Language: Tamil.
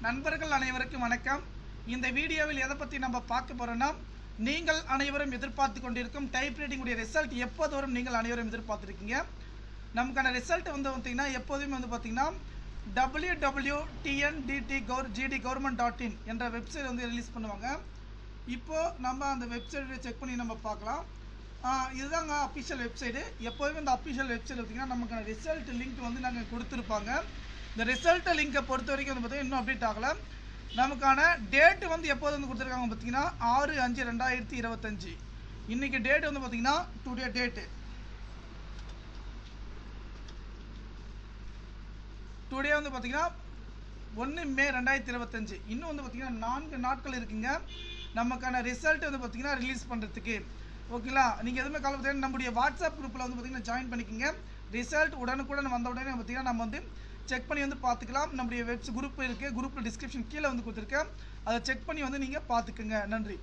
நண்பர்கள் அனைவருக்கும் வணக்கம். இந்த வீடியோவில் எதை பற்றி நம்ம பார்க்க போகிறோன்னா, நீங்கள் அனைவரும் எதிர்பார்த்து கொண்டிருக்கும் டைப்ரைட்டிங் உடைய ரிசல்ட் எப்போது வரும் நீங்கள் அனைவரும் எதிர்பார்த்துருக்கீங்க. நமக்கான ரிசல்ட் வந்து பார்த்திங்கன்னா எப்போதுமே வந்து பார்த்திங்கன்னா www.tndtgov.in என்ற வெப்சைட் வந்து ரிலீஸ் பண்ணுவாங்க. இப்போது நம்ம அந்த வெப்சைட்டை செக் பண்ணி நம்ம பார்க்கலாம். இதுதாங்க அஃபிஷியல் வெப்சைட்டு. எப்போதுமே இந்த அஃபிஷியல் வெப்சைட் பார்த்திங்கன்னா நமக்கான ரிசல்ட் லிங்க் வந்து நாங்கள் கொடுத்துருப்பாங்க. இந்த ரிசல்ட் லிங்கை பொறுத்த வரைக்கும் வந்து பார்த்திங்கன்னா இன்னும் அப்டேட் ஆகலை. நமக்கான டேட்டு வந்து எப்போது வந்து கொடுத்துருக்காங்க பார்த்திங்கன்னா 6/5/2025. இன்றைக்கி டேட் வந்து பார்த்திங்கன்னா டுடே டேட்டு. டுடே வந்து பார்த்திங்கன்னா 1 மே 2025. இன்னும் வந்து பார்த்திங்கன்னா 4 நாட்கள் இருக்குங்க நமக்கான ரிசல்ட் வந்து பார்த்திங்கன்னா ரிலீஸ் பண்ணுறதுக்கு. ஓகேங்களா, நீங்கள் எதுவுமே கால் பார்த்தீங்கன்னா நம்முடைய வாட்ஸ்அப் குரூப்பில் வந்து பார்த்திங்கன்னா ஜாயின் பண்ணிக்கோங்க. ரிசல்ட் உடனுக்குடன் வந்த உடனே பார்த்திங்கன்னா நம்ம வந்து செக் பண்ணி வந்து பார்த்துக்கலாம். நம்முடைய குரூப் இருக்குது, குரூப்பில் டிஸ்கிரிப்ஷன் கீழே வந்து கொடுத்துருக்கேன். அதை செக் பண்ணி வந்து நீங்கள் பார்த்துக்குங்க. நன்றி.